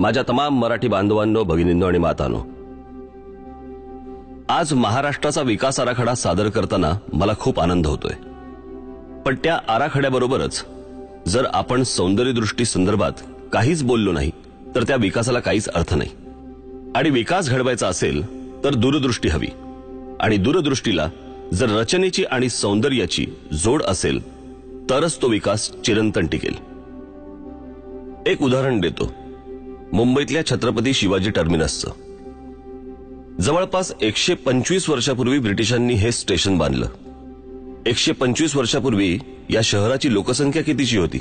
माझ्या तमाम मराठी बांधवांनो, भगिनींनो आणि मातांनो, आज महाराष्ट्राचा विकास आराखडा सादर करताना मला खूप आनंद होतोय। पण त्या आराखड्याबरोबरच जर आपण सौंदर्यदृष्टी संदर्भात काहीच बोललो नाही तर त्या विकासाला काहीच अर्थ नाही। आणि विकास घडवायचा असेल तर दूरदृष्टी हवी, आणि दूरदृष्टीला जर रचनेची आणि सौंदर्याची जोड असेल तरच तो विकास चिरंतन टिकेल। एक उदाहरण देतो, मुंबईतल्या छत्रपती शिवाजी टर्मिनसचं। जवळपास 125 वर्षापूर्वी ब्रिटिशांनी हे स्टेशन बांधलं। 125 वर्षापूर्वी या शहराची लोकसंख्या कितीची होती?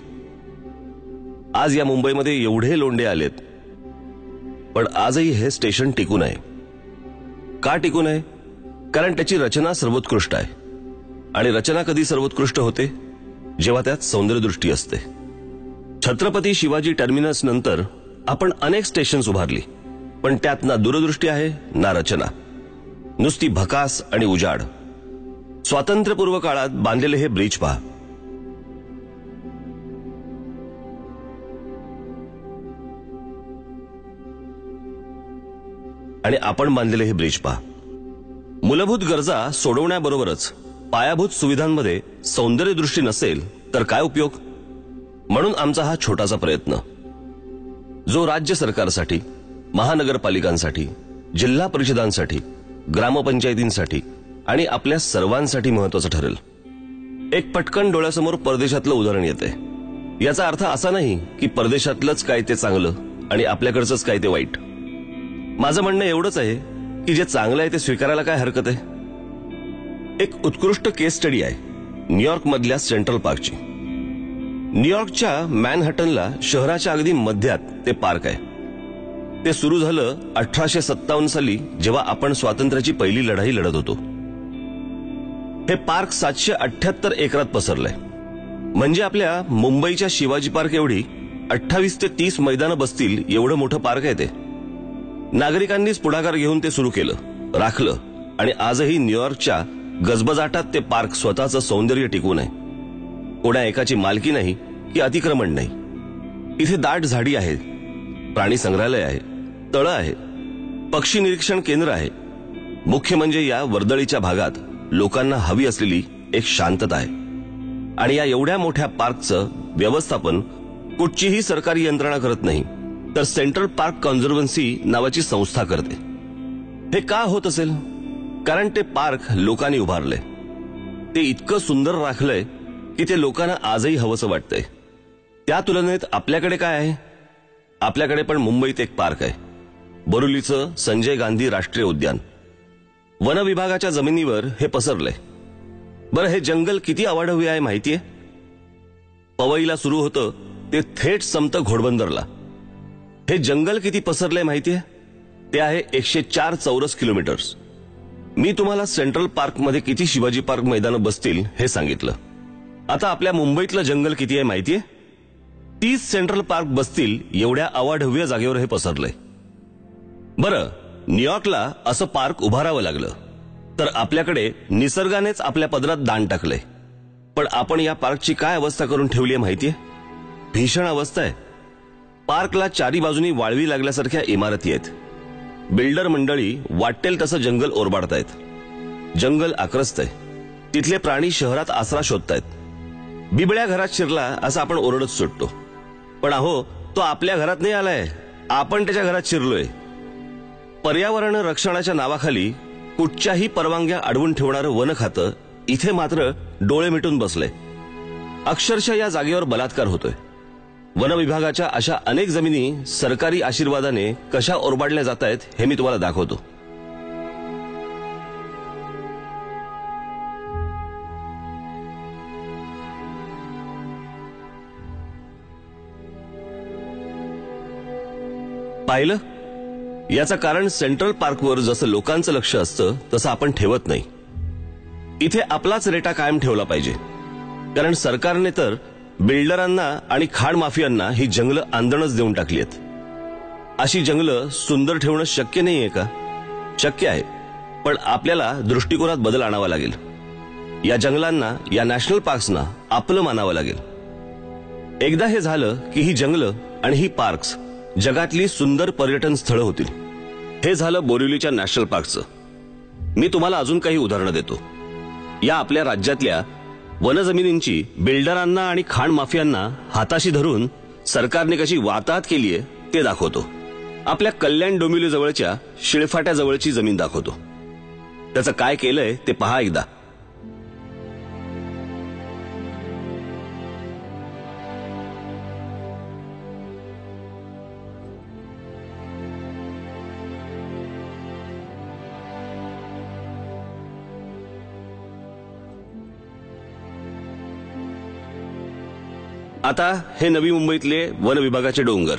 आज या मुंबईमध्ये एवढे लोंढे आलेत, पण आजही हे स्टेशन टिकून आहे। का टिकून आहे? कारण त्याची रचना सर्वोत्कृष्ट आहे। आणि रचना कधी सर्वोत्कृष्ट होते? जेव्हा त्यात सौंदर्यदृष्टी असते। छत्रपती शिवाजी टर्मिनस नंतर आपण अनेक स्टेशन्स उभारली, पण त्यात ना दूरदृष्टी आहे ना रचना, नुसती भकास आणि उजाड। स्वातंत्र्यपूर्व काळात बांधलेले हे ब्रिज पहा। आणि आपण बांधलेले हे ब्रिज पहा। मूलभूत गरजा सोडवण्याबरोबरच पायाभूत सुविधांमध्ये सौंदर्यदृष्टी नसेल तर काय उपयोग? म्हणून आमचा हा छोटासा प्रयत्न, जो राज्य सरकारसाठी, महानगरपालिकांसाठी, जिल्हा परिषदांसाठी, ग्रामपंचायतींसाठी आणि आपल्या सर्वांसाठी महत्वाचं ठरेल। एक पटकन डोळ्यासमोर परदेशातलं उदाहरण येते। याचा अर्थ असा नाही की परदेशातलंच काय ते चांगलं आणि आपल्याकडचंच काय ते वाईट। माझं म्हणणं एवढंच आहे की जे चांगलं आहे ते स्वीकारायला काय हरकत आहे। एक उत्कृष्ट केस स्टडी आहे न्यूयॉर्क मधल्या सेंट्रल पार्कची। न्यूयॉर्कच्या मॅनहॅटनला शहराच्या अगदी मध्यात ते पार्क आहे। ते सुरू झालं 1857 साली, जेव्हा आपण स्वातंत्र्याची पहिली लढाई लढत होतो। हे पार्क 778 एकरात पसरलंय। म्हणजे आपल्या मुंबईच्या शिवाजी पार्क एवढी 28 ते 30 मैदानं बसतील एवढं मोठं पार्क आहे ते। नागरिकांनीच पुढाकार घेऊन ते सुरू केलं, राखलं, आणि आजही न्यूयॉर्कच्या गजबजाटात ते पार्क स्वतःचं सौंदर्य टिकवून आहे। कोणा एकाची मालकी नाही की अतिक्रमण नाही। इथे दाट झाडी आहे, प्राणी संग्रहालय आहे, तळं आहे, पक्षी निरीक्षण केंद्र आहे। मुख्य म्हणजे या वर्दळीच्या भागात लोकांना हवी असलेली एक शांतता आहे। आणि या एवढ्या मोठ्या पार्कचं व्यवस्थापन कुठचीही सरकारी यंत्रणा करत नाही, तर सेंट्रल पार्क कन्झर्वन्सी नावाची संस्था करते। हे का होत असेल? कारण ते पार्क लोकांनी उभारले, ते इतकं सुंदर राखलंय की ते लोकांना आजही हवंसं वाटतंय। त्या तुलनेत आपल्याकडे काय आहे? आपल्याकडे पण मुंबईत एक पार्क आहे, बोरिवलीचं संजय गांधी राष्ट्रीय उद्यान। वन विभागाच्या जमिनीवर हे पसरलंय। बरं, हे जंगल किती अवाढव्य आहे माहितीये? पवईला सुरू होतं ते थेट संपतं घोडबंदरला। हे जंगल किती पसरलंय माहितीये? ते आहे 104 चौरस किलोमीटर्स। मी तुम्हाला सेंट्रल पार्क मध्ये किती शिवाजी पार्क मैदानं बसतील हे सांगितलं। आता आपल्या मुंबईतलं जंगल किती आहे माहितीये? 30 सेंट्रल पार्क बसतील एवढ्या अवाढव्य जागेवर हे पसरलंय। बरं, न्यूयॉर्कला असं पार्क उभारावं लागलं, तर आपल्याकडे निसर्गानेच आपल्या पदरात दान टाकलंय। पण आपण या पार्कची काय अवस्था करून ठेवली आहे माहितीये? भीषण अवस्था आहे। पार्कला चारी बाजूनी वाळवी लागल्यासारख्या इमारती आहेत। बिल्डर मंडळी वाटेल तसं जंगल ओरबाडतायत। जंगल आक्रस्तय, तिथले प्राणी शहरात आसरा शोधतायत। बिबळ्या घरात शिरला असं आपण ओरडत सुटतो, पण अहो, तो आपल्या घरात नाही आलाय, आपण त्याच्या घरात शिरलोय। पर्यावरण रक्षणाच्या नावाखाली कुठच्याही परवानग्या अडवून ठेवणारं वन खातं इथे मात्र डोळे मिटून बसलंय। अक्षरशः या जागेवर बलात्कार होतोय। वन विभागाच्या अशा अनेक जमिनी सरकारी आशीर्वादाने कशा ओरबाडल्या जात आहेत हे मी तुम्हाला दाखवतो। पाहिलं? याचं कारण सेंट्रल पार्कवर जसं लोकांचं लक्ष असतं तसं आपण ठेवत नाही। इथे आपलाच रेटा कायम ठेवला पाहिजे, कारण सरकारने तर बिल्डरांना आणि खाण माफियांना ही जंगलं आंदणच देऊन टाकली आहेत। अशी जंगलं सुंदर ठेवणं शक्य नाहीये का? शक्य आहे, पण आपल्याला दृष्टिकोनात बदल आणावा लागेल। या जंगलांना, या नॅशनल पार्क्सना आपलं मानावं लागेल। एकदा हे झालं की ही जंगलं आणि ही पार्क्स जगातली सुंदर पर्यटन स्थळं होतील. हे झालं बोरिवलीच्या नॅशनल पार्कचं. मी तुम्हाला अजून काही उदाहरणं देतो. या आपल्या राज्यातल्या वनजमिनींची बिल्डरांना आणि खाण माफियांना हाताशी धरून सरकारने कशी वाताहत केली आहे ते दाखवतो. आपल्या कल्याण डोंबिवली जवळच्या शिळफाट्या जवळची जमीन दाखवतो. त्याचं काय केलंय ते पहा एकदा. आता हे नवी मुंबईतले वन विभागाचे डोंगर.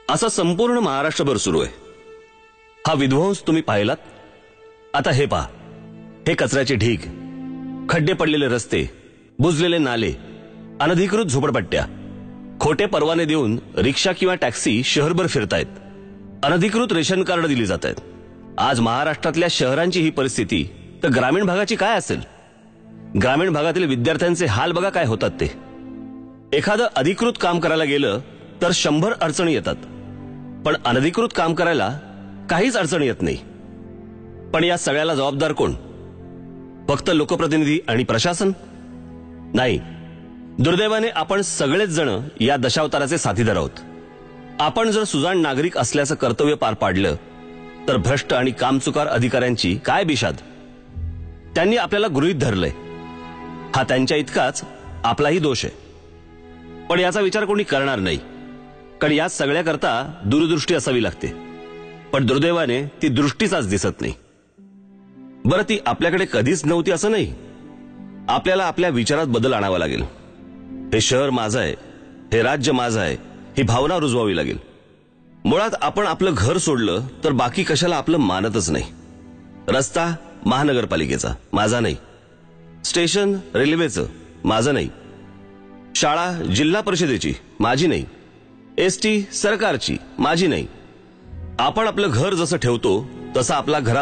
असं संपूर्ण महाराष्ट्रभर सुरू आहे. हा विध्वंस तुम्ही पाहिलात. आता हे पहा, हे कचऱ्याचे ढीग, खड्डे पडलेले रस्ते, बुजलेले नाले, अनधिकृत झोपडपट्ट्या, खोटे परवाने देऊन रिक्षा किंवा टॅक्सी शहरभर फिरतायत, अनधिकृत रेशन कार्ड दिली जात आहेत. आज महाराष्ट्रातल्या शहरांची ही परिस्थिती तर ग्रामीण भागाची काय असेल? ग्रामीण भागातील विद्यार्थ्यांचे हाल बघा काय होतात ते. एखादं अधिकृत काम करायला गेलं तर 100 अडचणी येतात, पण अनधिकृत काम करायला काहीच अडचण येत नाही. पण या सगळ्याला जबाबदार कोण? फक्त लोकप्रतिनिधी आणि प्रशासन? नाही. दुर्दैवाने आपण सगळेच जण या दशावताराचे साथीदार आहोत. आपण जर सुजाण नागरिक असल्याचं कर्तव्य पार पाडलं तर भ्रष्ट आणि कामचुकार अधिकाऱ्यांची काय बिशाद. त्यांनी आपल्याला गृहीत धरलंय. हा त्यांच्या इतकाच आपलाही दोष आहे. पण याचा विचार कोणी करणार नाही, कारण या सगळ्याकरता दूरदृष्टी असावी लागते. पण दुर्दैवाने ती दृष्टीचाच दिसत नाही. बरं, ती आपल्याकडे कधीच नव्हती असं नाही. आपल्याला आपल्या विचारात बदल आणावा लागेल. हे शहर माझं आहे, हे राज्य माझं आहे, ही भावना रुजवावी लागेल. मुळात आपण आपलं घर सोडलं तर बाकी कशाला आपलं मानतच नाही. रस्ता महानगरपालिकेचा, माझा नाही. स्टेशन रेल्वेचं, माझं नाही. शाळा जिल्हा परिषदेची, माझी नाही. एसटी सरकारची, माझी नाही. आपण आपलं घर जसं ठेवतो तसं आपला घरा